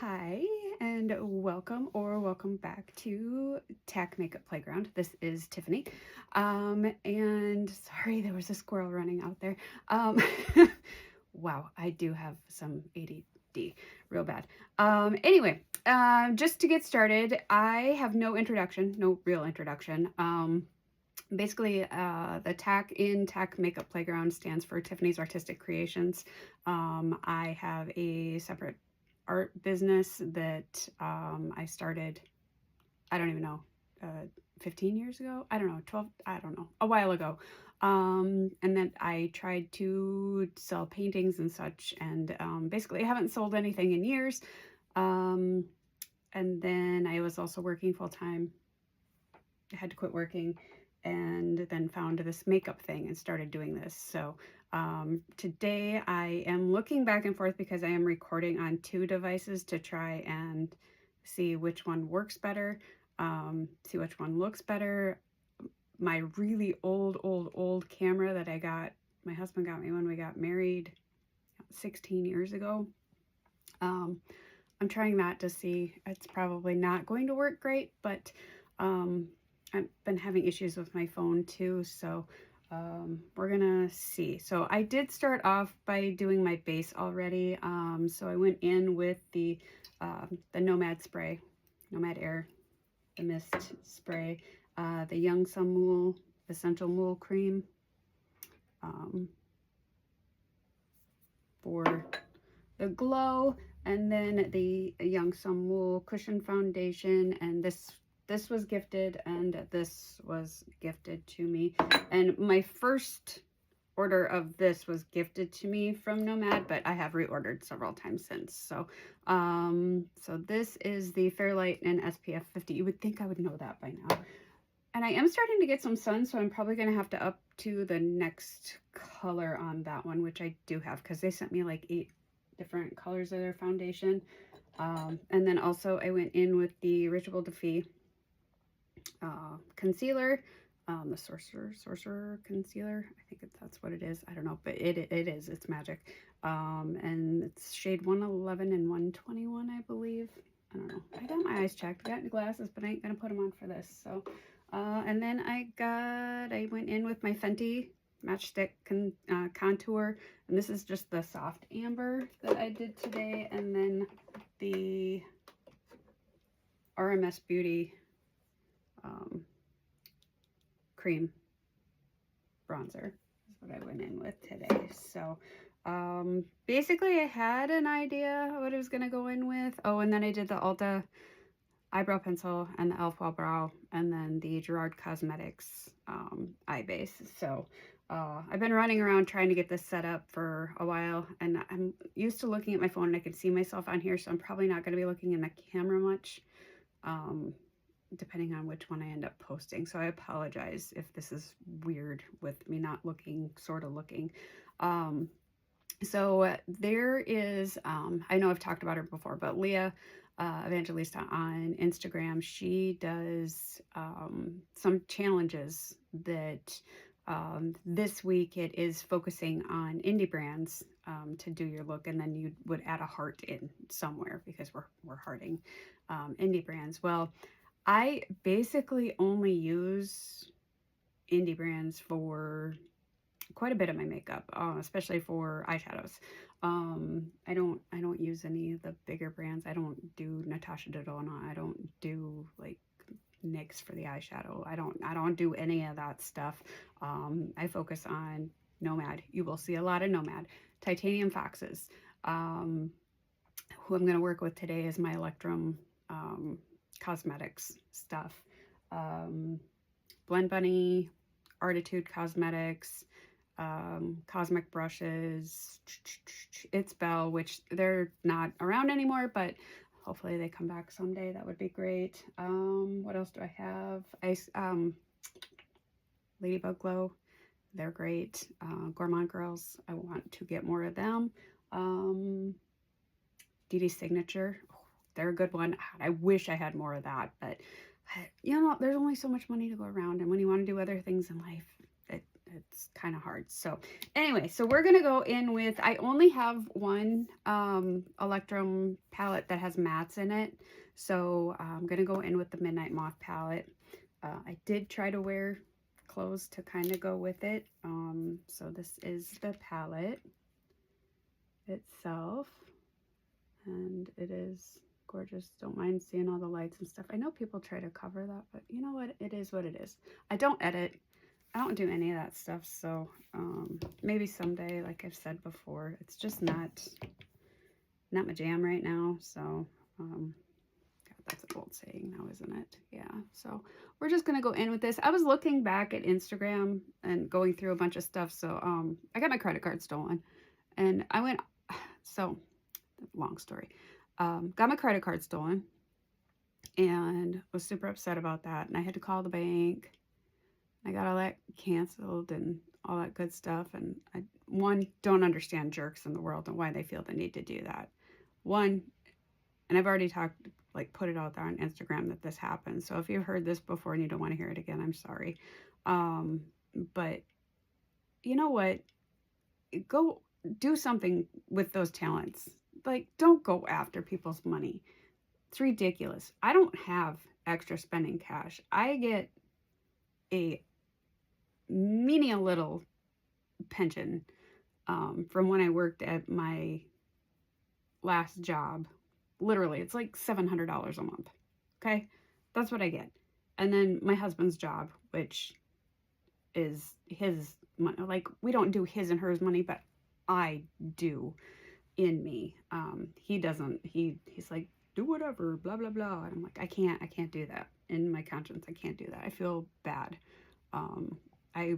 Hi, and welcome back to Tack Makeup Playground. This is Tiffany. And sorry, there was a squirrel running out there. Um, wow, I do have some ADD, real bad. Anyway, just to get started, I have no real introduction. Basically, the Tack Makeup Playground stands for Tiffany's Artistic Creations. I have a separate art business that I started, I don't even know, 15 years ago? I don't know, 12, I don't know, a while ago. And then I tried to sell paintings and such, and basically I haven't sold anything in years. And then I was also working full time. I had to quit working and then found this makeup thing and started doing this. So today I am looking back and forth because I am recording on two devices to try and see which one works better, see which one looks better. My really old camera that my husband got me when we got married 16 years ago. I'm trying that to see. It's probably not going to work great, but I've been having issues with my phone too, so we're gonna see. So I did start off by doing my base already. So I went in with the Nomad spray, Nomad Air, the mist spray, the Young Sun Mool Essential Mool Cream for the glow, and then the Young Sun Mool Cushion Foundation, and this was gifted, and this was gifted to me. And my first order of this was gifted to me from Nomad, but I have reordered several times since. So, so this is the Fairlight and SPF 50. You would think I would know that by now. And I am starting to get some sun, so I'm probably going to have to up to the next color on that one, which I do have, because they sent me like 8 different colors of their foundation. And then also I went in with the Ritual Defy concealer, the Sorcerer concealer. I think that's what it is. I don't know, but it's magic. And it's shade 111 and 121, I believe. I don't know. I got my eyes checked. I got glasses, but I ain't gonna put them on for this. So, and then I went in with my Fenty Matchstick contour, and this is just the soft amber that I did today, and then the RMS Beauty cream bronzer is what I went in with today. So basically I had an idea what I was going to go in with. Oh, and then I did the Ulta eyebrow pencil and the e.l.f. brow, and then the Gerard Cosmetics eye base. So I've been running around trying to get this set up for a while, and I'm used to looking at my phone and I can see myself on here, so I'm probably not going to be looking in the camera much, depending on which one I end up posting. So I apologize if this is weird with me not looking, sort of looking. So there is, I know I've talked about her before, but Leah Evangelista on Instagram, she does some challenges that this week it is focusing on indie brands to do your look, and then you would add a heart in somewhere because we're hearting indie brands. Well, I basically only use indie brands for quite a bit of my makeup, especially for eyeshadows. I don't use any of the bigger brands. I don't do Natasha Denona. I don't do like NYX for the eyeshadow. I don't do any of that stuff. I focus on Nomad. You will see a lot of Nomad. Titanium Foxes. Who I'm going to work with today is my Electrum Cosmetics stuff. Blend Bunny, Artitude Cosmetics, Cosmic Brushes, It's Belle, which they're not around anymore, but hopefully they come back someday. That would be great. What else do I have? Ladybug Glow, they're great. Gourmand Girls, I want to get more of them. DD Signature, they're a good one. I wish I had more of that, but you know, there's only so much money to go around, and when you want to do other things in life, it's kind of hard. So anyway, so we're going to go in with, I only have one Electrum palette that has mattes in it. So I'm going to go in with the Midnight Moth palette. I did try to wear clothes to kind of go with it. So this is the palette itself, and it is gorgeous. Don't mind seeing all the lights and stuff. I know people try to cover that, but you know what? It is what it is. I don't edit. I don't do any of that stuff. So maybe someday, like I've said before, it's just not my jam right now. So God, that's an old saying now, isn't it? Yeah. So we're just going to go in with this. I was looking back at Instagram and going through a bunch of stuff. So I got my credit card stolen, and I went, so long story. Got my credit card stolen and was super upset about that. And I had to call the bank. I got all that canceled and all that good stuff. And I, one, don't understand jerks in the world and why they feel the need to do that. One, and I've already talked, like put it out there on Instagram that this happened. So if you've heard this before and you don't want to hear it again, I'm sorry. But you know what? Go do something with those talents. Like, don't go after people's money. It's ridiculous. I don't have extra spending cash. I get a mini little pension from when I worked at my last job. Literally, it's like $700 a month. Okay? That's what I get. And then my husband's job, which is his money. Like, we don't do his and hers money, but I do in me. He doesn't. He's like, do whatever, blah, blah, blah. And I'm like, I can't do that. In my conscience, I can't do that. I feel bad. I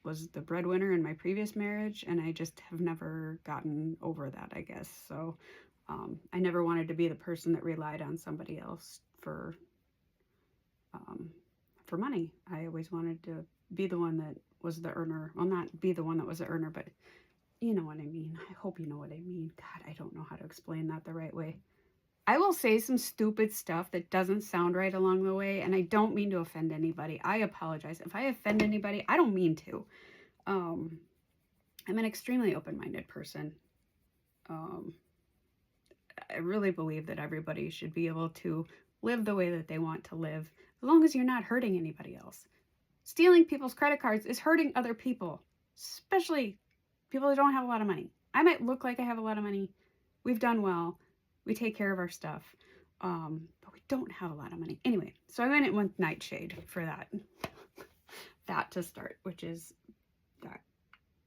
was the breadwinner in my previous marriage, and I just have never gotten over that, I guess. So I never wanted to be the person that relied on somebody else for money. I always wanted to be the one that was the earner. Well, not be the one that was the earner, but you know what I mean. I hope you know what I mean. God, I don't know how to explain that the right way. I will say some stupid stuff that doesn't sound right along the way, and I don't mean to offend anybody. I apologize. If I offend anybody, I don't mean to. I'm an extremely open-minded person. I really believe that everybody should be able to live the way that they want to live, as long as you're not hurting anybody else. Stealing people's credit cards is hurting other people, especially people that don't have a lot of money. I might look like I have a lot of money. We've done well. We take care of our stuff. But we don't have a lot of money. Anyway, so I went in with Nightshade for that. That to start, which is that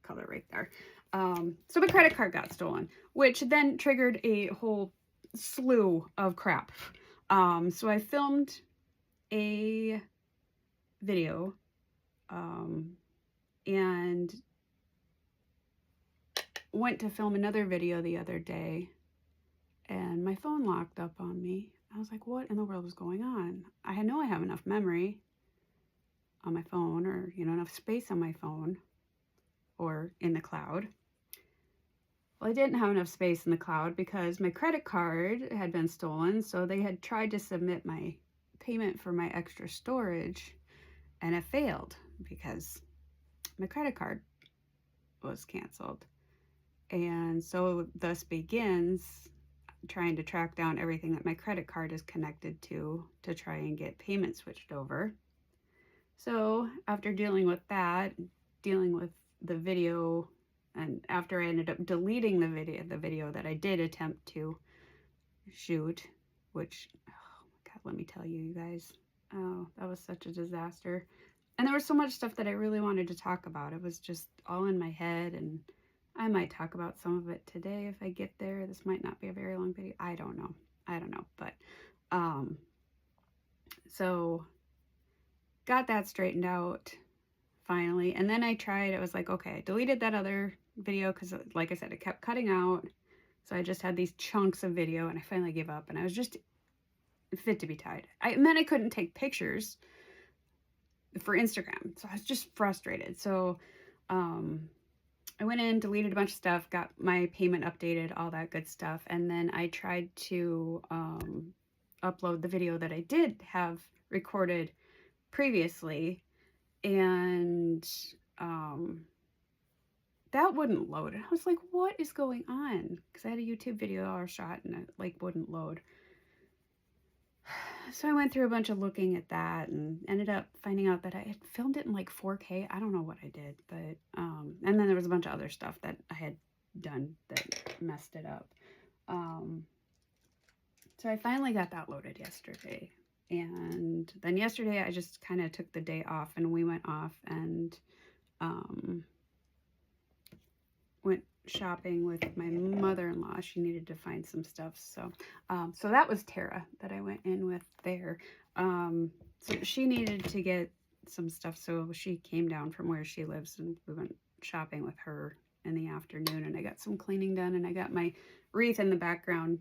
color right there. So my credit card got stolen, which then triggered a whole slew of crap. So I filmed a video and went to film another video the other day, and my phone locked up on me. I was like, what in the world is going on? I know I have enough memory on my phone, or enough space on my phone or in the cloud. Well, I didn't have enough space in the cloud because my credit card had been stolen. So they had tried to submit my payment for my extra storage, and it failed because my credit card was canceled. And so thus begins trying to track down everything that my credit card is connected to try and get payment switched over. So after dealing with that, dealing with the video, and after I ended up deleting the video that I did attempt to shoot, which, oh my God, let me tell you, you guys, oh, that was such a disaster. And there was so much stuff that I really wanted to talk about. It was just all in my head, and I might talk about some of it today if I get there. This might not be a very long video. I don't know. But, so got that straightened out finally. And then I was like, okay, I deleted that other video because, like I said, it kept cutting out. So I just had these chunks of video, and I finally gave up, and I was just fit to be tied. And then I couldn't take pictures for Instagram. So I was just frustrated. So, I went in, deleted a bunch of stuff, got my payment updated, all that good stuff. And then I tried to upload the video that I did have recorded previously. And that wouldn't load. And I was like, what is going on? Because I had a YouTube video I shot and it like wouldn't load. So I went through a bunch of looking at that and ended up finding out that I had filmed it in like 4K. I don't know what I did, but, and then there was a bunch of other stuff that I had done that messed it up. So I finally got that loaded yesterday. And then yesterday I just kind of took the day off and we went off and, went shopping with my mother-in-law. She needed to find some stuff. So, so that was Tara that I went in with there. So she needed to get some stuff. So she came down from where she lives and we went shopping with her in the afternoon and I got some cleaning done and I got my wreath in the background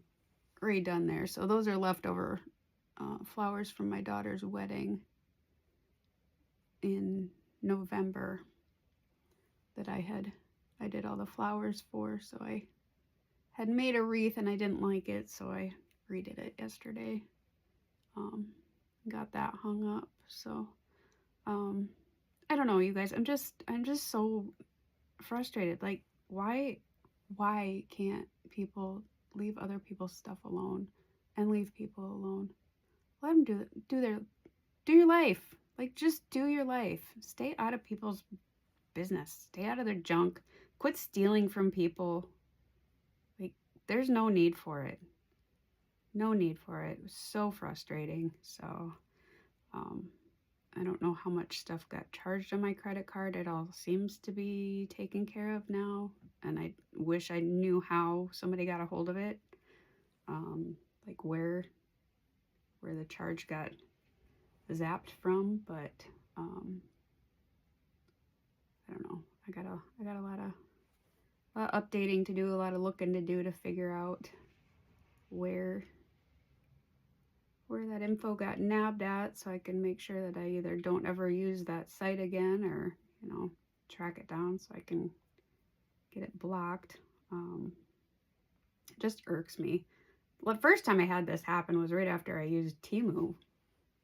redone there. So those are leftover flowers from my daughter's wedding in November that I did all the flowers for. So I had made a wreath and I didn't like it, so I redid it yesterday. Got that hung up. So I don't know, you guys. I'm just so frustrated. Like, why can't people leave other people's stuff alone and leave people alone? Let them do your life. Like, just do your life. Stay out of people's business. Stay out of their junk. Quit stealing from people. Like, there's no need for it. No need for it. It was so frustrating. So, I don't know how much stuff got charged on my credit card. It all seems to be taken care of now. And I wish I knew how somebody got a hold of it. Like where the charge got zapped from, but I don't know. I got a lot of updating to do, a lot of looking to do to figure out where that info got nabbed at, so I can make sure that I either don't ever use that site again or, you know, track it down so I can get it blocked. It just irks me. The first time I had this happen was right after I used Temu,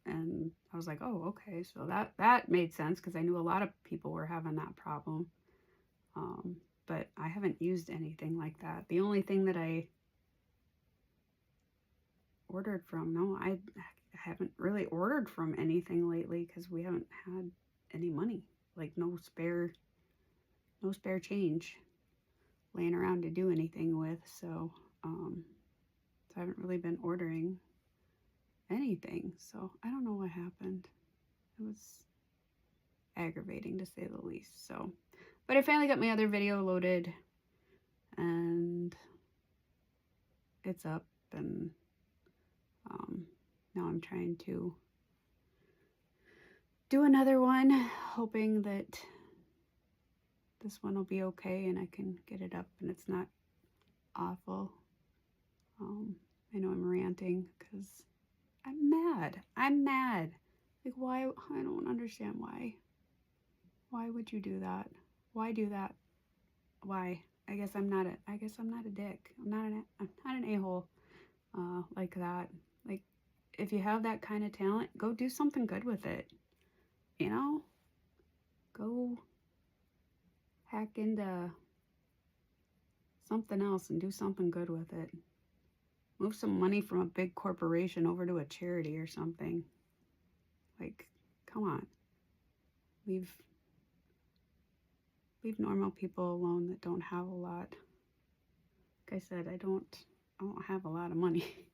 and I was like, oh, okay, so that made sense because I knew a lot of people were having that problem. But I haven't used anything like that. The only thing that I ordered from, no, I haven't really ordered from anything lately because we haven't had any money, like no spare change laying around to do anything with. So I haven't really been ordering anything. So I don't know what happened. It was aggravating to say the least. So, but I finally got my other video loaded and it's up, and now I'm trying to do another one, hoping that this one will be okay and I can get it up and it's not awful. I know I'm ranting because I'm mad. Like, why? I don't understand why. Why would you do that? Why do that? Why? I guess I'm not a dick. I'm not an a-hole like that. Like, if you have that kind of talent, go do something good with it. You know? Go hack into something else and do something good with it. Move some money from a big corporation over to a charity or something. Like, come on. Leave normal people alone that don't have a lot. Like I said, I don't have a lot of money.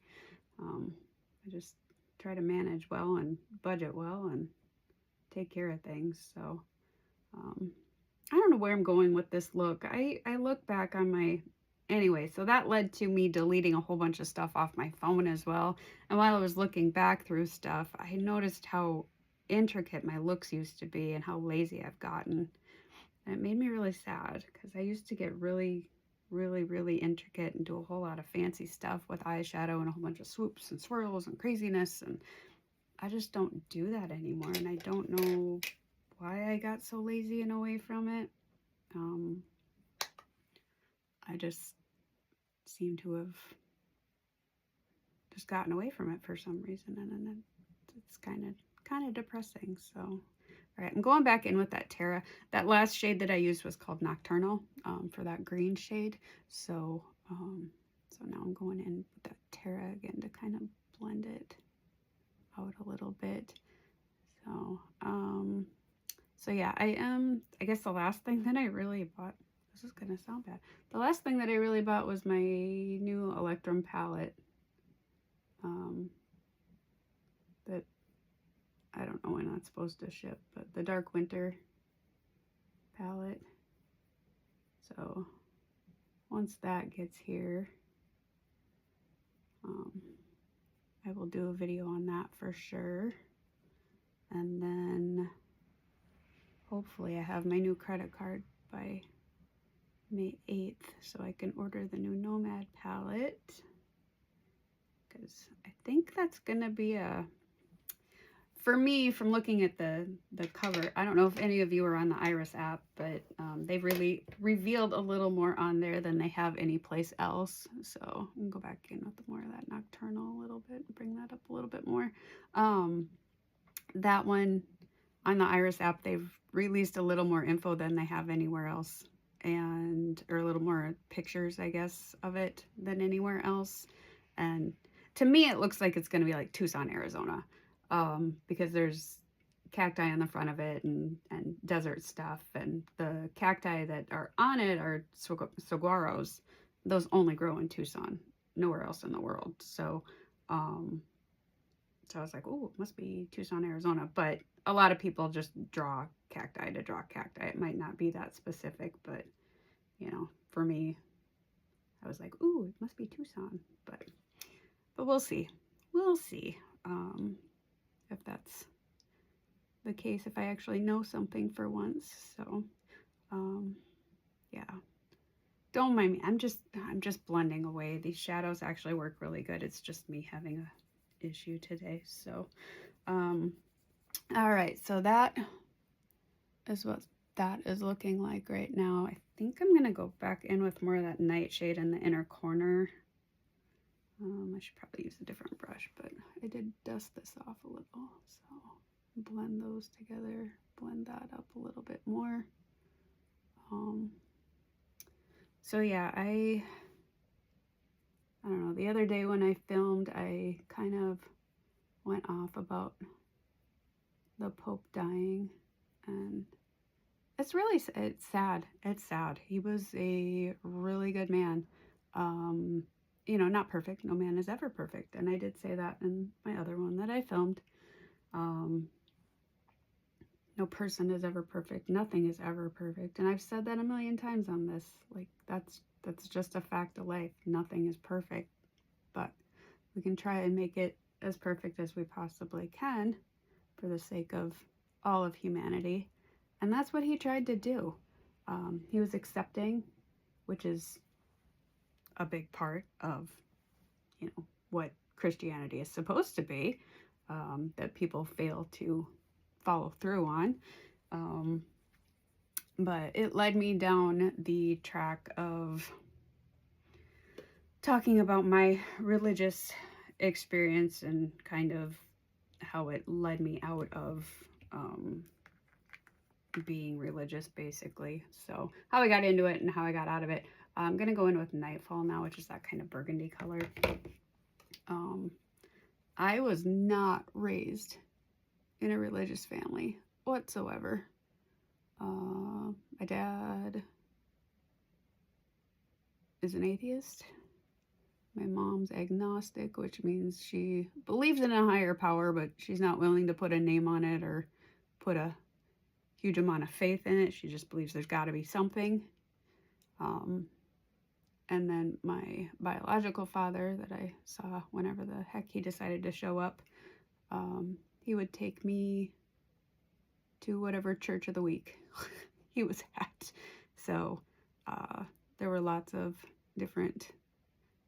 I just try to manage well and budget well and take care of things. So I don't know where I'm going with this look. I look back on my, anyway, so that led to me deleting a whole bunch of stuff off my phone as well. And while I was looking back through stuff, I noticed how intricate my looks used to be and how lazy I've gotten. And it made me really sad because I used to get really intricate and do a whole lot of fancy stuff with eyeshadow and a whole bunch of swoops and swirls and craziness, and I just don't do that anymore, and I don't know why I got so lazy and away from it. I just seem to have just gotten away from it for some reason, and it's kind of depressing. So All right, I'm going back in with that Terra. That last shade that I used was called Nocturnal for that green shade. So, so now I'm going in with that Terra again to kind of blend it out a little bit. So, so yeah, I guess the last thing that I really bought, this is gonna sound bad. The last thing that I really bought was my new Electrum palette. That I don't know when that's supposed to ship, but the Dark Winter palette. So once that gets here, I will do a video on that for sure. And then hopefully I have my new credit card by May 8th so I can order the new Nomad palette, because I think that's gonna be a, for me, from looking at the cover, I don't know if any of you are on the Iris app, but they've really revealed a little more on there than they have anyplace else. So I'm gonna go back in with more of that Nocturnal a little bit and bring that up a little bit more. That one on the Iris app, they've released a little more info than they have anywhere else, and or a little more pictures, I guess, of it than anywhere else. And to me, it looks like it's going to be like Tucson, Arizona, because there's cacti on the front of it and desert stuff, and the cacti that are on it are saguaros. Those only grow in Tucson, nowhere else in the world. So so I was like, oh, it must be Tucson, Arizona. But a lot of people just draw cacti to draw cacti. It might not be that specific, but, you know, for me, I was like, ooh, it must be Tucson. But we'll see. We'll see if that's the case, if I actually know something for once. So, yeah. Don't mind me. I'm just blending away. These shadows actually work really good. It's just me having a issue today. So all right, so that is what that is looking like right now. I think I'm gonna go back in with more of that nightshade in the inner corner. I should probably use a different brush, but I did dust this off a little, so blend those together, blend that up a little bit more. So yeah, I don't know, the other day when I filmed, I kind of went off about the Pope dying, and it's really, it's sad. It's sad. He was a really good man. You know, not perfect. No man is ever perfect. And I did say that in my other one that I filmed. No person is ever perfect. Nothing is ever perfect. And I've said that a million times on this. Like, that's just a fact of life. Nothing is perfect, but we can try and make it as perfect as we possibly can for the sake of all of humanity. And that's what he tried to do. He was accepting, which is a big part of, you know, what Christianity is supposed to be, that people fail to follow through on. But it led me down the track of talking about my religious experience and kind of how it led me out of being religious, basically. So how I got into it and how I got out of it. I'm gonna go in with Nightfall now, which is that kind of burgundy color. I was not raised in a religious family whatsoever. My dad is an atheist. My mom's agnostic, which means she believes in a higher power, but she's not willing to put a name on it or put a huge amount of faith in it. She just believes there's got to be something. And then my biological father that I saw whenever the heck he decided to show up, he would take me to whatever church of the week he was at. So there were lots of different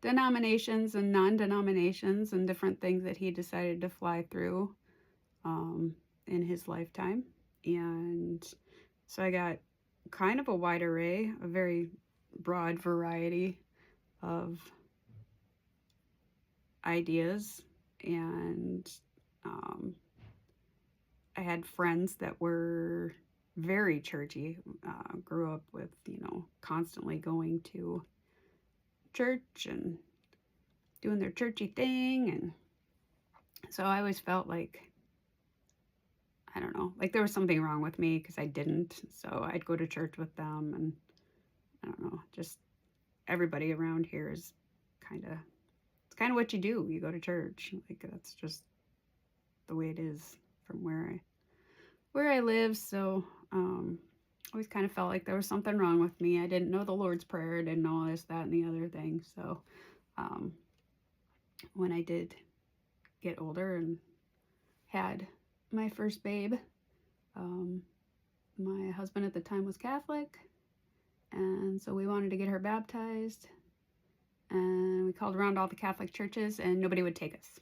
denominations and non-denominations and different things that he decided to fly through in his lifetime. And so I got kind of a wide array, a very broad variety of ideas, and I had friends that were very churchy, grew up with, constantly going to church and doing their churchy thing. And so I always felt like, I don't know, like there was something wrong with me because I didn't. So I'd go to church with them, and I don't know, just everybody around here is it's kind of what you do. You go to church. Like that's just the way it is from where I live. So, always kind of felt like there was something wrong with me. I didn't know the Lord's Prayer. I didn't know this, that, and the other thing. So, when I did get older and had my first babe, my husband at the time was Catholic, and so we wanted to get her baptized, and we called around all the Catholic churches, and nobody would take us.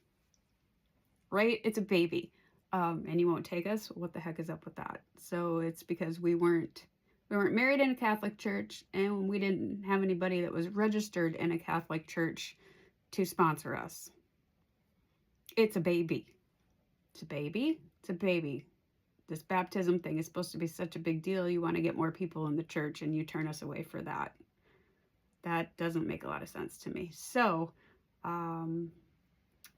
Right? It's a baby. And you won't take us? What the heck is up with that? So it's because we weren't married in a Catholic church, and we didn't have anybody that was registered in a Catholic church to sponsor us. It's a baby. It's a baby. It's a baby. This baptism thing is supposed to be such a big deal. You want to get more people in the church, and you turn us away for that. That doesn't make a lot of sense to me. So,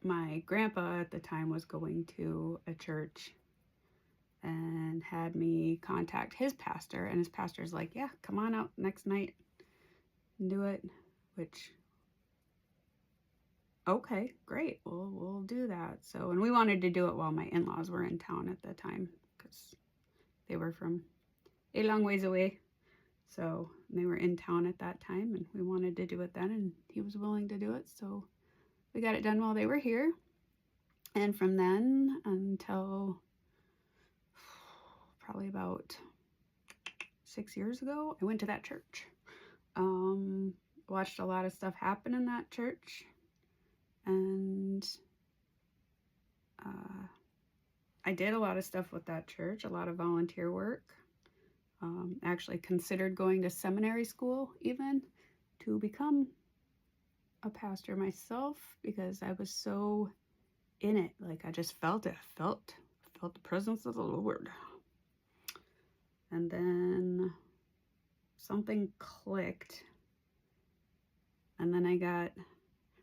my grandpa at the time was going to a church and had me contact his pastor, and his pastor's like, yeah, come on out next night and do it, which, okay, great, we'll do that. So, and we wanted to do it while my in-laws were in town at the time because they were from a long ways away. So they were in town at that time, and we wanted to do it then, and he was willing to do it. So we got it done while they were here. And from then until probably about 6 years ago, I went to that church. Watched a lot of stuff happen in that church, and I did a lot of stuff with that church, a lot of volunteer work. Actually considered going to seminary school even to become a pastor myself, because I was so in it. Like I just felt it. Felt the presence of the Lord. And then something clicked. And then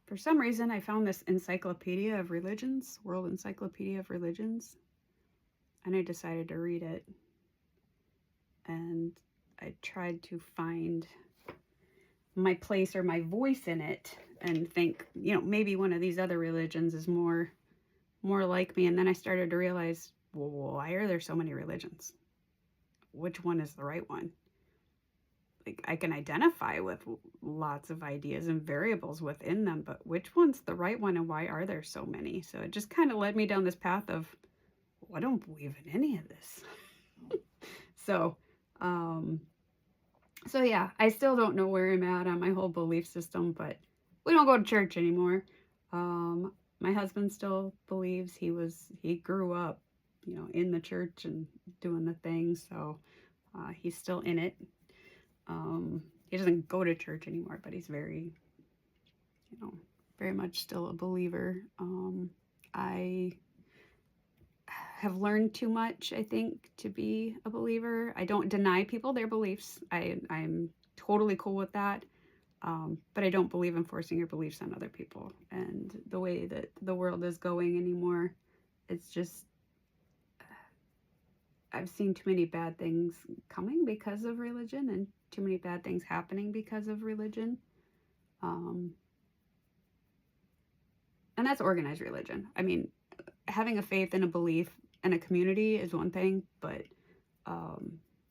for some reason, I found this Encyclopedia of Religions, World Encyclopedia of Religions. And I decided to read it. And I tried to find my place or my voice in it and think, maybe one of these other religions is more like me. And then I started to realize, well, why are there so many religions? Which one is the right one? Like I can identify with lots of ideas and variables within them, but which one's the right one, and why are there so many? So it just kind of led me down this path of, well, I don't believe in any of this. So yeah, I still don't know where I'm at on my whole belief system, but we don't go to church anymore. My husband still believes. He grew up, in the church and doing the thing. So, he's still in it. He doesn't go to church anymore, but he's very much still a believer. I have learned too much, I think, to be a believer. I don't deny people their beliefs. I'm totally cool with that. But I don't believe in forcing your beliefs on other people. And the way that the world is going anymore, it's just, I've seen too many bad things coming because of religion, and too many bad things happening because of religion. And that's organized religion. I mean, having a faith and a belief and a community is one thing, but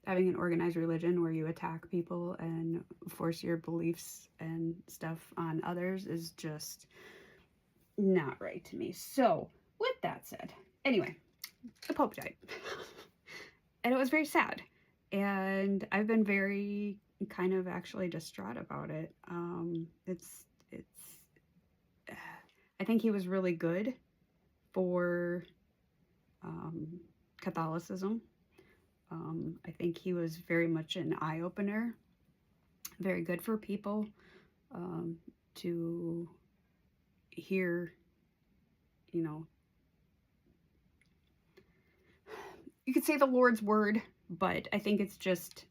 having an organized religion where you attack people and force your beliefs and stuff on others is just not right to me. So with that said, anyway, the Pope died. And it was very sad. And I've been very kind of actually distraught about it. I think he was really good for Catholicism. I think he was very much an eye-opener, very good for people to hear, you could say the Lord's word, but I think it's just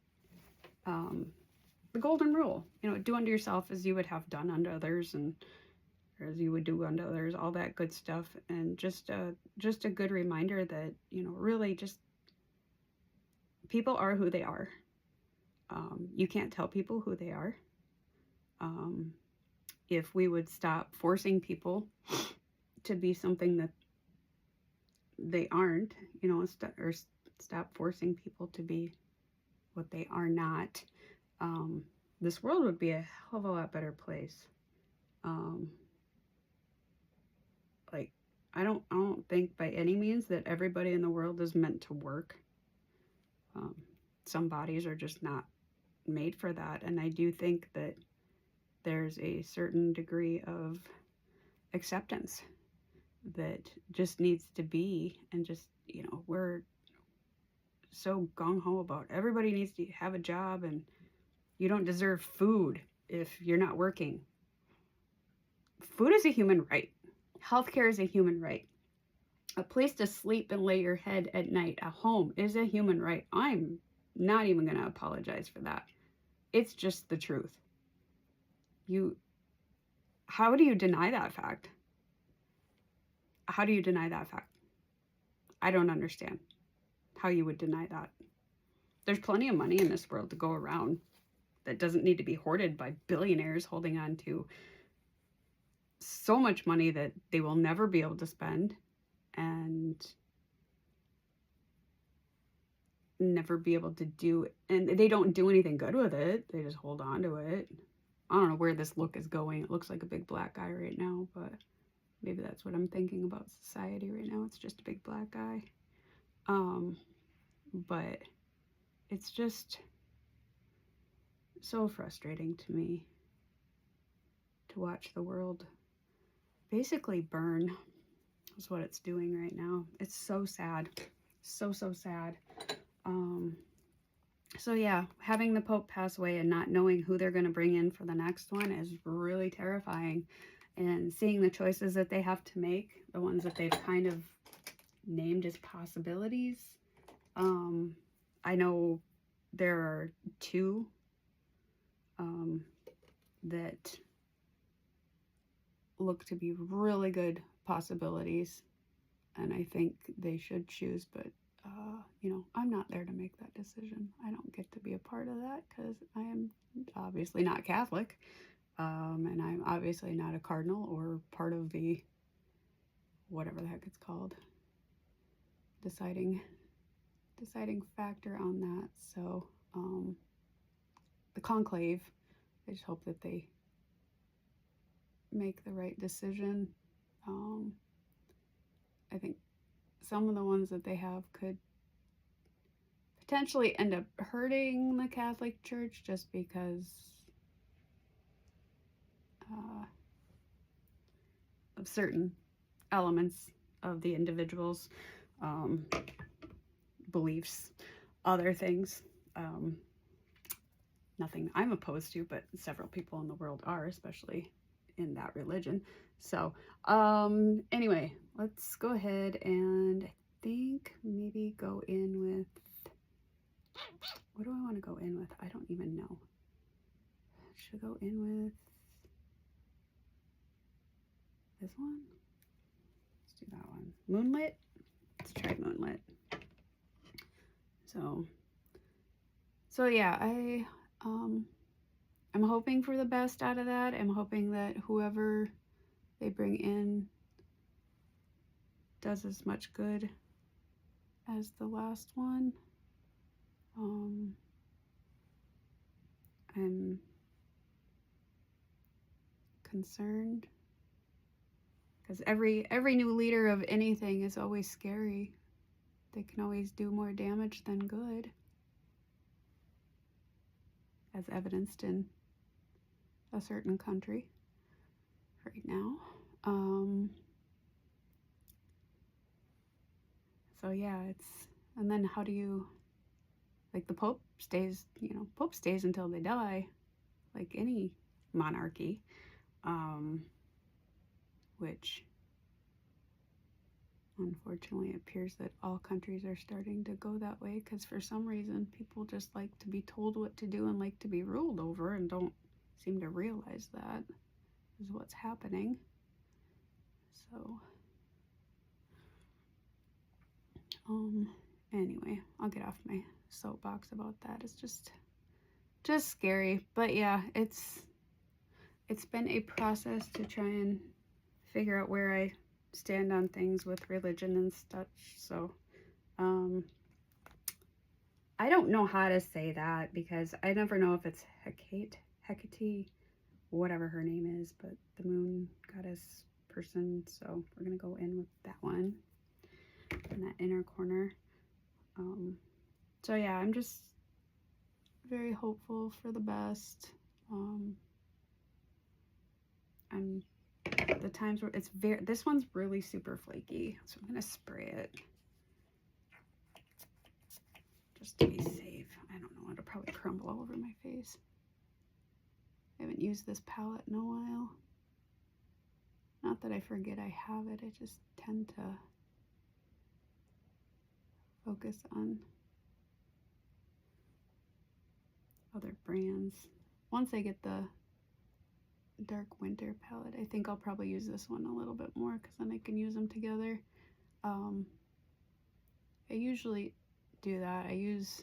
the golden rule. You know, do unto yourself as you would have done unto others, and as you would do unto others, all that good stuff. And just a good reminder that, you know, really just people are who they are. You can't tell people who they are. If we would stop forcing people to be something that they aren't, you know, or stop forcing people to be what they are not, this world would be a hell of a lot better place. Like, I don't think by any means that everybody in the world is meant to work. Some bodies are just not made for that, and I do think that there's a certain degree of acceptance that just needs to be, and just, you know, we're so gung-ho about everybody needs to have a job, and you don't deserve food if you're not working. Food is a human right. Healthcare is a human right. A place to sleep and lay your head at night, a home, is a human right. I'm not even going to apologize for that. It's just the truth. How do you deny that fact? How do you deny that fact? I don't understand how you would deny that. There's plenty of money in this world to go around that doesn't need to be hoarded by billionaires holding on to so much money that they will never be able to spend and never be able to do, and they don't do anything good with it. They just hold on to it. I don't know where this look is going. It looks like a big black guy right now, but maybe that's what I'm thinking about society right now. It's just a big black guy. But it's just so frustrating to me to watch the world basically burn. Is what it's doing right now. It's so sad. So sad. So yeah, having the Pope pass away and not knowing who they're going to bring in for the next one is really terrifying. And seeing the choices that they have to make, the ones that they've kind of named as possibilities. I know there are two that look to be really good possibilities, and I think they should choose, but you know, I'm not there to make that decision. I don't get to be a part of that because I am obviously not Catholic, and I'm obviously not a cardinal or part of the whatever the heck it's called, deciding factor on that. So the conclave, I just hope that they make the right decision. I think some of the ones that they have could potentially end up hurting the Catholic Church just because of certain elements of the individual's beliefs, other things. Nothing I'm opposed to, but several people in the world are, especially in that religion. So anyway, let's go ahead and I think maybe go in with, what do I want to go in with? I don't even know. Should I go in with this one? Let's do that one. Moonlit. Let's try Moonlit. So yeah, I'm hoping for the best out of that. I'm hoping that whoever they bring in does as much good as the last one. I'm concerned because every new leader of anything is always scary. They can always do more damage than good, as evidenced in a certain country right now. So yeah, and then how do you, like the Pope stays, you know, Pope stays until they die, like any monarchy, which Unfortunately, it appears that all countries are starting to go that way because for some reason people just like to be told what to do and like to be ruled over and don't seem to realize that is what's happening. So, anyway, I'll get off my soapbox about that. It's just scary. But yeah, it's been a process to try and figure out where I stand on things with religion and such. So, I don't know how to say that because I never know if it's Hecate, whatever her name is, but the moon goddess person. So we're gonna go in with that one in that inner corner. So yeah, I'm just very hopeful for the best. I'm the times where it's this one's really super flaky, so I'm gonna spray it just to be safe. I don't know, it'll probably crumble all over my face. I haven't used this palette in a while. Not that I forget I have it, I just tend to focus on other brands. Once I get the dark winter palette, I think I'll probably use this one a little bit more because then I can use them together. I usually do that. I use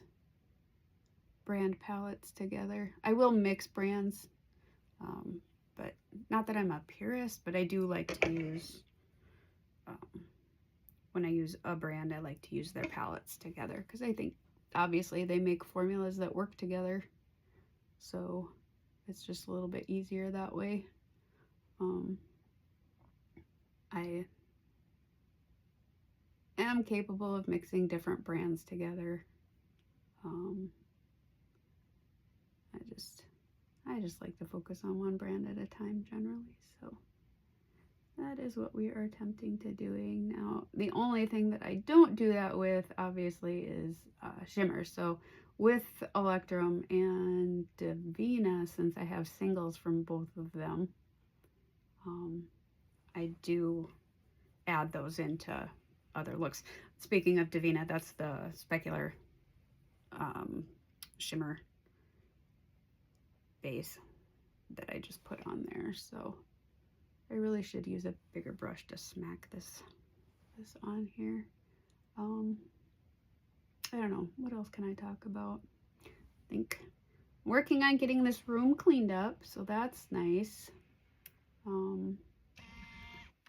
brand palettes together. I will mix brands, but not that I'm a purist, but I do like to use, when I use a brand, I like to use their palettes together because I think obviously they make formulas that work together. So it's just a little bit easier that way. I am capable of mixing different brands together. I just like to focus on one brand at a time generally. So that is what we are attempting to doing now. The only thing that I don't do that with, obviously, is shimmer. So with Electrum and Divina, since I have singles from both of them, I do add those into other looks. Speaking of Divina, that's the specular shimmer base that I just put on there. So I really should use a bigger brush to smack this on here. I don't know, what else can I talk about? I think I'm working on getting this room cleaned up, so that's nice.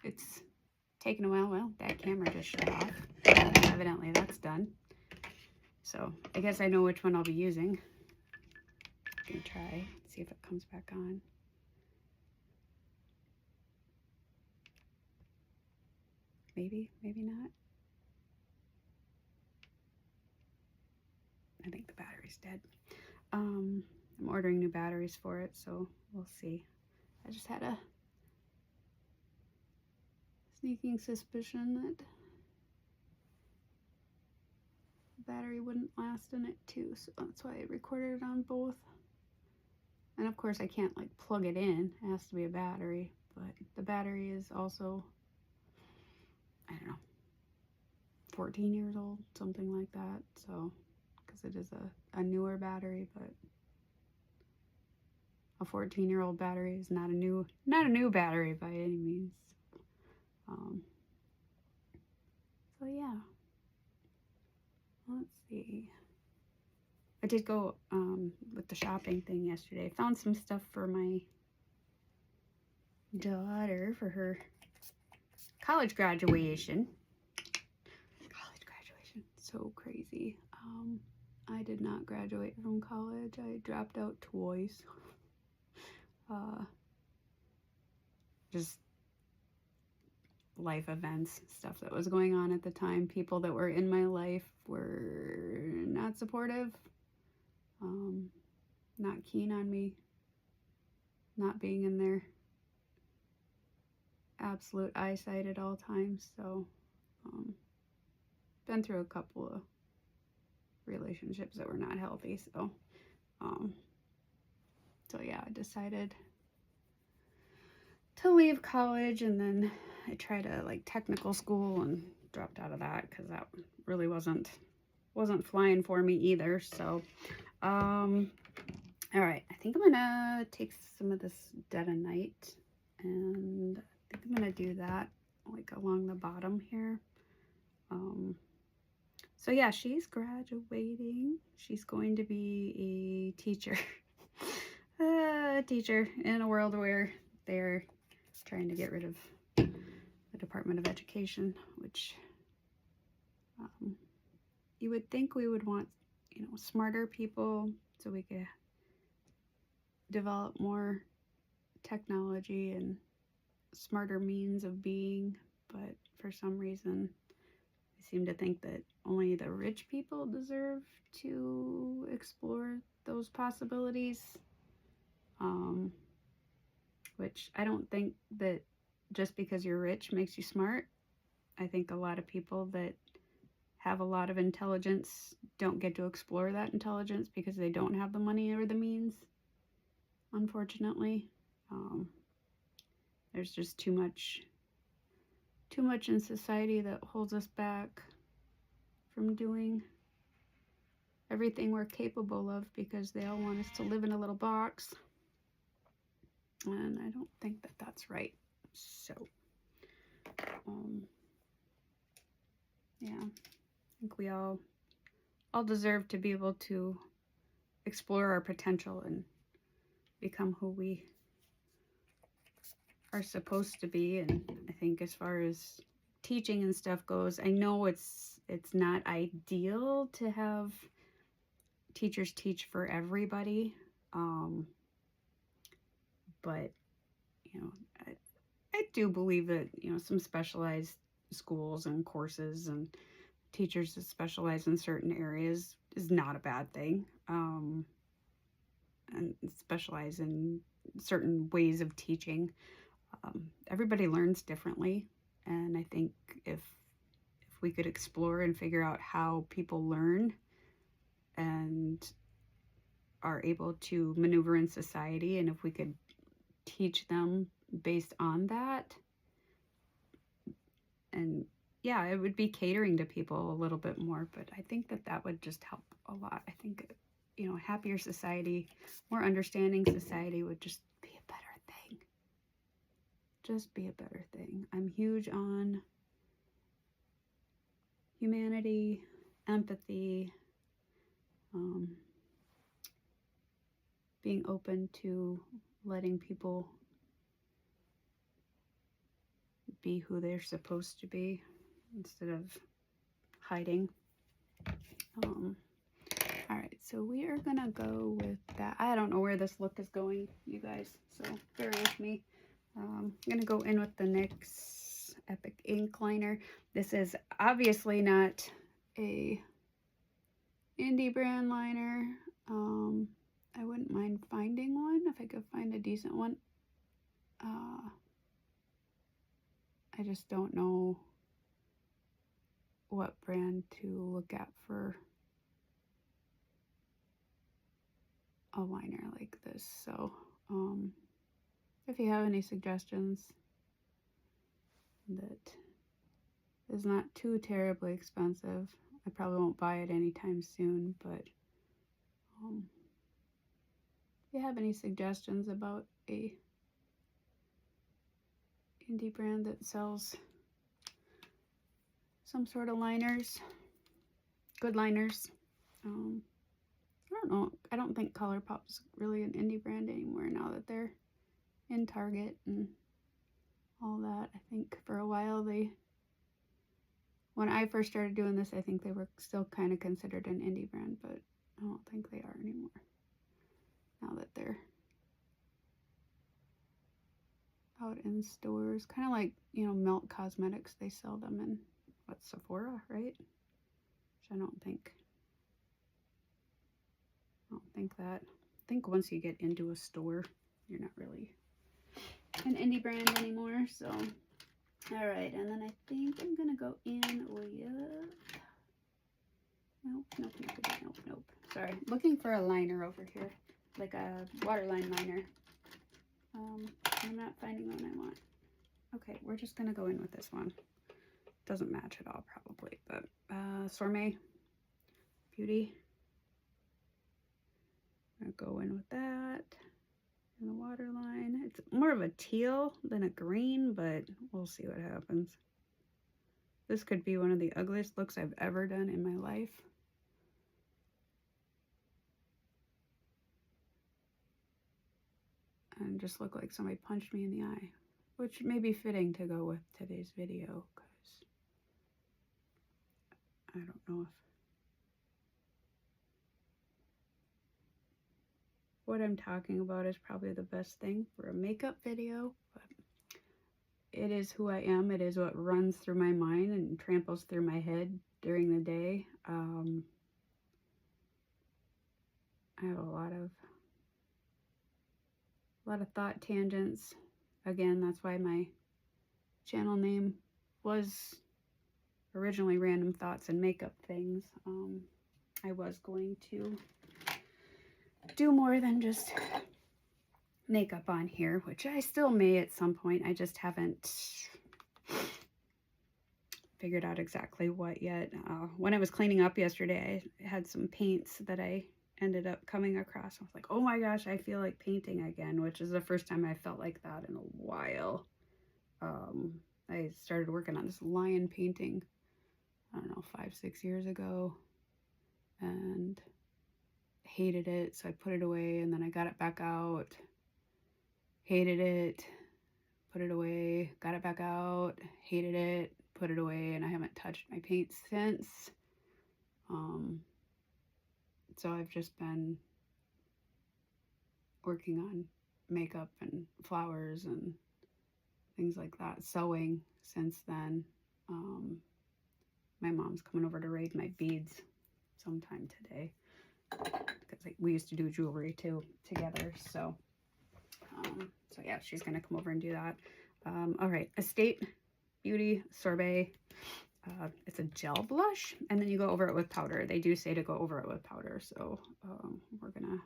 It's taken a while. Well, that camera just shut off. Evidently that's done. So I guess I know which one I'll be using. I can try, see if it comes back on. Maybe, maybe not. I think the battery's dead. I'm ordering new batteries for it, so we'll see. I just had a sneaking suspicion that the battery wouldn't last in it too, so that's why I recorded it on both. And of course I can't like plug it in, it has to be a battery, but the battery is also, I don't know, 14 years old, something like that. So, because it is a newer battery, but a 14-year-old battery is not a new battery by any means. So yeah, let's see. I did go with the shopping thing yesterday. I found some stuff for my daughter for her college graduation. So crazy. I did not graduate from college. I dropped out twice. Just life events, stuff that was going on at the time. People that were in my life were not supportive, not keen on me not being in their absolute eyesight at all times. So been through a couple of relationships that were not healthy. So so yeah, I decided to leave college, and then I tried a like technical school and dropped out of that because that really wasn't flying for me either. So, all right, I think I'm gonna take some of this Dead of Night, and I think I'm gonna do that like along the bottom here. So yeah, she's graduating. She's going to be a teacher. A teacher in a world where they're trying to get rid of the Department of Education, which you would think we would want, you know, smarter people so we could develop more technology and smarter means of being, but for some reason I seem to think that only the rich people deserve to explore those possibilities, which I don't think that just because you're rich makes you smart. I think a lot of people that have a lot of intelligence don't get to explore that intelligence because they don't have the money or the means, unfortunately. There's just too much in society that holds us back from doing everything we're capable of because they all want us to live in a little box. And I don't think that that's right. So, yeah, I think we all deserve to be able to explore our potential and become who we are supposed to be. And I think as far as teaching and stuff goes, I know it's not ideal to have teachers teach for everybody, but you know, I do believe that, you know, some specialized schools and courses and teachers that specialize in certain areas is not a bad thing, and specialize in certain ways of teaching. Everybody learns differently, and I think if we could explore and figure out how people learn and are able to maneuver in society, and if we could teach them based on that, and yeah, it would be catering to people a little bit more, but I think that that would just help a lot. I think, you know, happier society, more understanding society would just be a better thing. Just be a better thing. I'm huge on humanity, empathy, being open to letting people be who they're supposed to be instead of hiding. All right, so we are gonna go with that. I don't know where this look is going, you guys, so bear with me. I'm gonna go in with the NYX Epic Ink Liner. This is obviously not a indie brand liner. I wouldn't mind finding one if I could find a decent one. I just don't know what brand to look at for a liner like this. So if you have any suggestions that is not too terribly expensive, I probably won't buy it anytime soon, but if you have any suggestions about a indie brand that sells some sort of liners, good liners. I don't know. I don't think ColourPop's really an indie brand anymore now that they're in Target and all that. I think for a while when I first started doing this, I think they were still kind of considered an indie brand, but I don't think they are anymore now that they're out in stores. Kind of like, you know, Melt Cosmetics, they sell them in, what, Sephora, right? Which I don't think that. I think once you get into a store, you're not really an indie brand anymore. So, all right, and then I think I'm gonna go in with, nope. Sorry, looking for a liner over here, like a waterline liner. I'm not finding one I want. Okay, we're just gonna go in with this one. doesn't match at all probably, but Sorcery Beauty. I'm gonna go in with that in the waterline. It's more of a teal than a green, but we'll see what happens. This could be one of the ugliest looks I've ever done in my life. And just look like somebody punched me in the eye, which may be fitting to go with today's video, because I don't know if what I'm talking about is probably the best thing for a makeup video, but it is who I am. It is what runs through my mind and tramples through my head during the day. I have a lot of thought tangents. Again, that's why my channel name was originally Random Thoughts and Makeup Things. I was going to do more than just makeup on here, which I still may at some point. I just haven't figured out exactly what yet. When I was cleaning up yesterday, I had some paints that I ended up coming across. I was like, oh my gosh, I feel like painting again, which is the first time I felt like that in a while. I started working on this lion painting, I don't know, 5-6 years ago, and hated it, so I put it away, and then I got it back out, hated it, put it away, got it back out, hated it, put it away, and I haven't touched my paint since. So I've just been working on makeup and flowers and things like that, sewing since then. My mom's coming over to raid my beads sometime today, because we used to do jewelry too together. So yeah, she's gonna come over and do that. All right, Estate Beauty Sorbet. It's a gel blush, and then you go over it with powder. They do say to go over it with powder, so we're gonna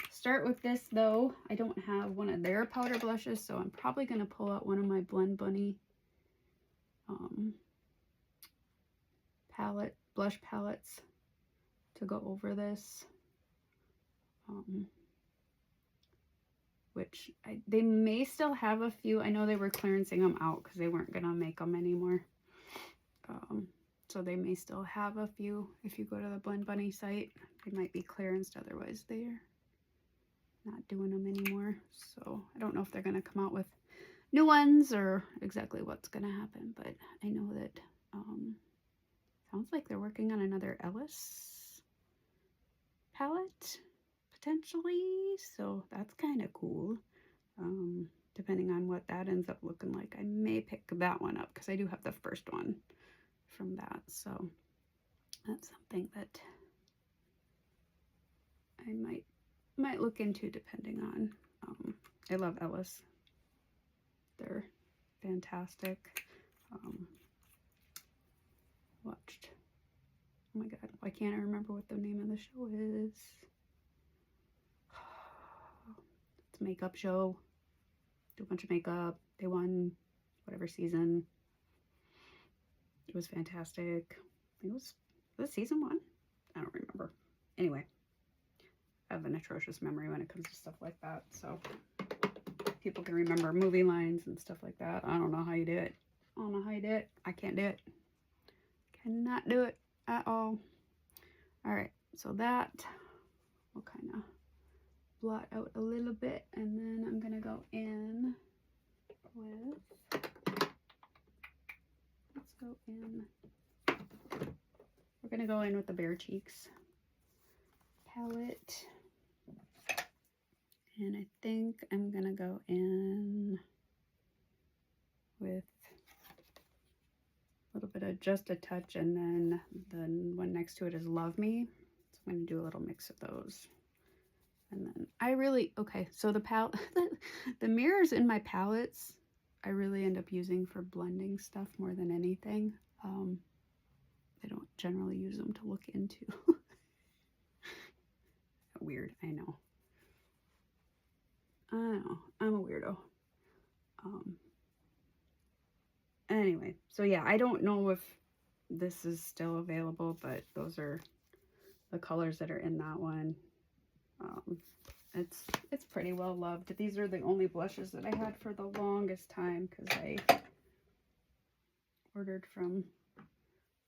start with this though. I don't have one of their powder blushes, so I'm probably gonna pull out one of my Blend Bunny blush palettes to go over this, which they may still have a few. I know they were clearancing them out because they weren't gonna make them anymore. So they may still have a few. If you go to the Blend Bunny site, they might be clearanced, otherwise they're not doing them anymore. So I don't know if they're going to come out with new ones or exactly what's going to happen, but I know that sounds like they're working on another Ellis palette potentially, so that's kind of cool. Depending on what that ends up looking like, I may pick that one up because I do have the first one from that, so that's something that I might look into depending on. I love Ellis. They're fantastic. Watched, oh my god, why can't I remember what the name of the show is? It's a makeup show. Do a bunch of makeup. They won whatever season. It was fantastic. It was season 1? I don't remember. Anyway, I have an atrocious memory when it comes to stuff like that, so people can remember movie lines and stuff like that. I don't know how you do it. I don't know how you do it. I can't do it. Cannot do it at all. All right, so that will kind of blot out a little bit, and then I'm gonna go in with, we're gonna go in with the Bare Cheeks palette, and I think I'm gonna go in with a little bit of Just a Touch, and then the one next to it is Love Me. So I'm gonna do a little mix of those. And then I really, okay, so the palette, the mirrors in my palettes, I really end up using for blending stuff more than anything. I don't generally use them to look into. Weird, I know. I'm a weirdo. Anyway, anyway, so yeah, I don't know if this is still available, but those are the colors that are in that one. It's pretty well loved. These are the only blushes that I had for the longest time because I ordered from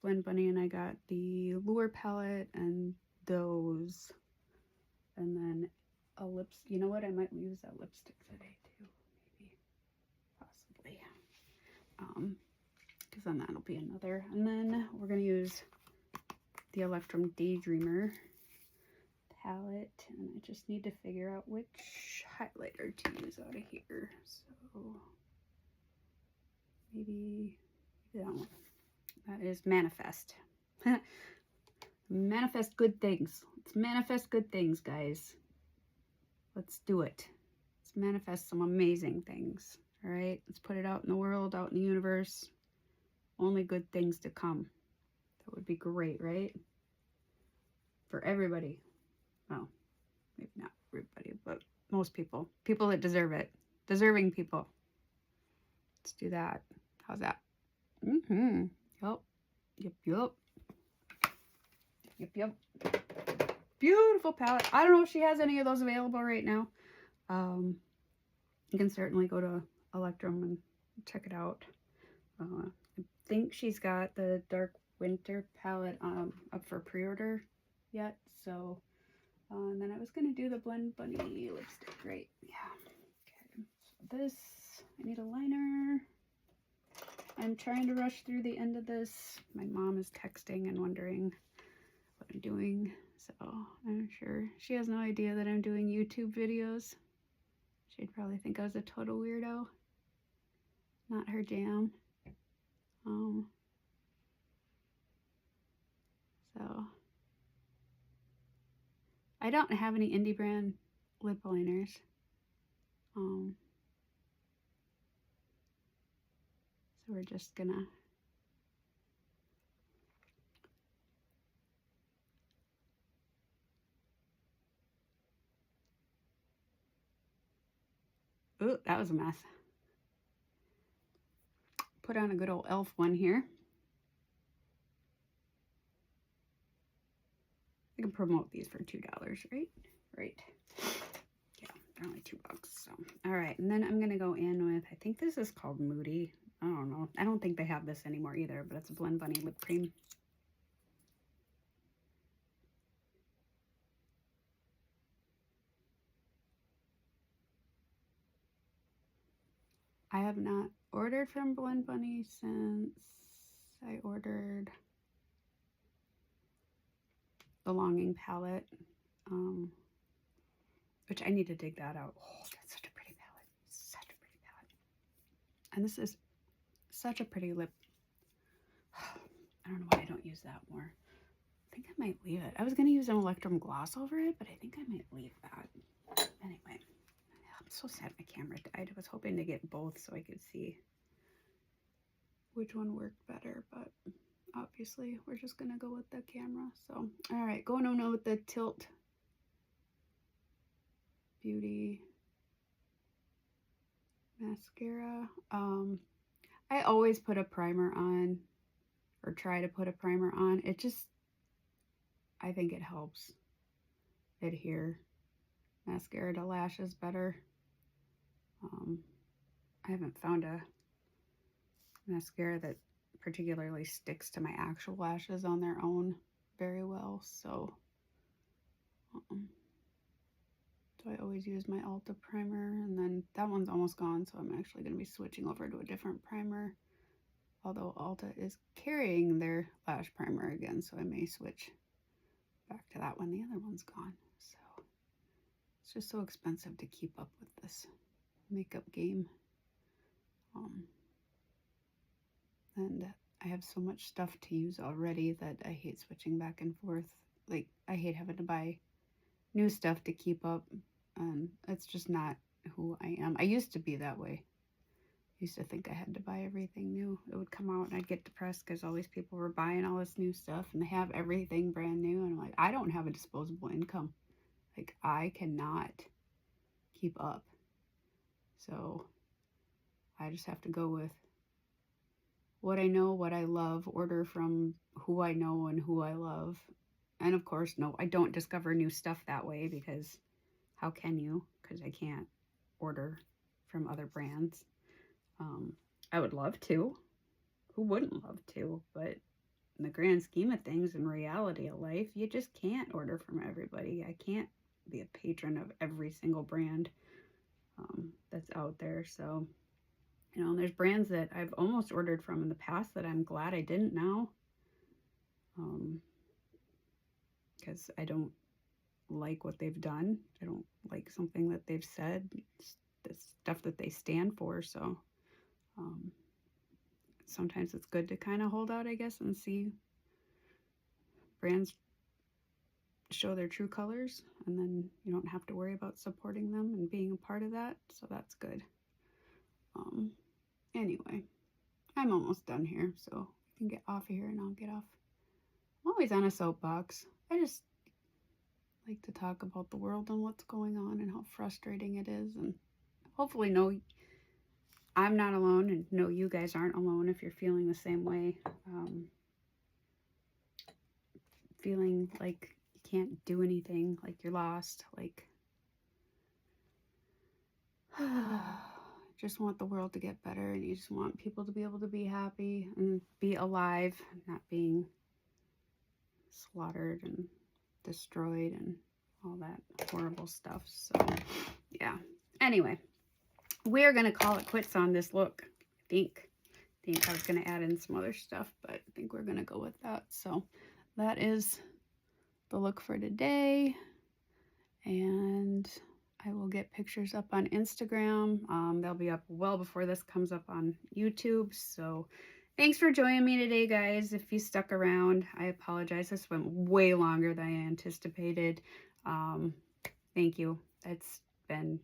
Blend Bunny and I got the Lure palette and those, and then a lips. You know what? I might use that lipstick today too, maybe, possibly. Because then that'll be another. And then we're gonna use the Electrum Daydreamer palette, and I just need to figure out which highlighter to use out of here. So maybe that one. That is Manifest. Manifest good things. Let's manifest good things, guys. Let's do it. Let's manifest some amazing things. All right, let's put it out in the world, out in the universe. Only good things to come. That would be great, right? For everybody. Well, maybe not everybody, but most people. People that deserve it. Deserving people. Let's do that. How's that? Mm-hmm. Yup. Yep, yep. Yep, yep. Beautiful palette. I don't know if she has any of those available right now. You can certainly go to Electrum and check it out. I think she's got the Dark Winter palette up for pre-order yet, so and then I was gonna do the Blend Bunny lipstick, right? Yeah. Okay. So this, I need a liner. I'm trying to rush through the end of this. My mom is texting and wondering what I'm doing, so I'm sure she has no idea that I'm doing YouTube videos. She'd probably think I was a total weirdo. Not her jam. So I don't have any indie brand lip liners. So we're just gonna ooh, that was a mess. Put on a good old e.l.f. one here. I can promote these for $2, right? Right. Yeah, they're only $2. So, all right, and then I'm gonna go in with, I think this is called Moody. I don't know. I don't think they have this anymore either, but it's a Blend Bunny lip cream. I have not ordered from Blend Bunny since I ordered the Longing palette, which I need to dig that out. Oh, that's such a pretty palette. Such a pretty palette. And this is such a pretty lip. I don't know why I don't use that more. I think I might leave it. I was going to use an Electrum gloss over it, but I think I might leave that. Anyway, I'm so sad my camera died. I was hoping to get both so I could see which one worked better, but obviously we're just going to go with the camera. So, all right, going on with the Tilt Beauty mascara. I always put a primer on, or try to put a primer on. It just, I think it helps adhere mascara to lashes better. I haven't found a mascara that particularly sticks to my actual lashes on their own very well, so I always use my Ulta primer, and then that one's almost gone, so I'm actually going to be switching over to a different primer, although Ulta is carrying their lash primer again, so I may switch back to that one. The other one's gone, so it's just so expensive to keep up with this makeup game. And I have so much stuff to use already that I hate switching back and forth. Like, I hate having to buy new stuff to keep up. It's just not who I am. I used to be that way. I used to think I had to buy everything new. It would come out and I'd get depressed because all these people were buying all this new stuff and they have everything brand new. And I'm like, I don't have a disposable income. Like, I cannot keep up. So I just have to go with what I know, what I love, order from who I know and who I love. And of course, no, I don't discover new stuff that way, because how can you? Because I can't order from other brands. I would love to. Who wouldn't love to? But in the grand scheme of things, in reality of life, you just can't order from everybody. I can't be a patron of every single brand that's out there. So, you know, there's brands that I've almost ordered from in the past that I'm glad I didn't now. Because I don't like what they've done. I don't like something that they've said, the stuff that they stand for. So sometimes it's good to kind of hold out, I guess, and see brands show their true colors, and then you don't have to worry about supporting them and being a part of that. So that's good. Anyway, I'm almost done here, so I can get off of here and I'll get off. I'm always on a soapbox. I just like to talk about the world and what's going on and how frustrating it is, and hopefully know I'm not alone, and know you guys aren't alone if you're feeling the same way. Feeling like you can't do anything, like you're lost, like just want the world to get better, and you just want people to be able to be happy and be alive, not being slaughtered and destroyed and all that horrible stuff. So yeah, anyway, we're gonna call it quits on this look. I think I was gonna add in some other stuff, but I think we're gonna go with that. So that is the look for today, and I will get pictures up on Instagram. They'll be up well before this comes up on YouTube. So thanks for joining me today, guys. If you stuck around, I apologize. This went way longer than I anticipated. Thank you. It's been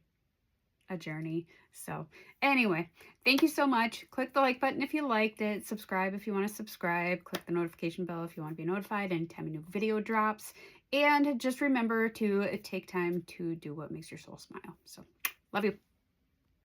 a journey. So anyway, thank you so much. Click the like button if you liked it. Subscribe if you want to subscribe. Click the notification bell if you want to be notified anytime a new video drops. And just remember to take time to do what makes your soul smile. So love you.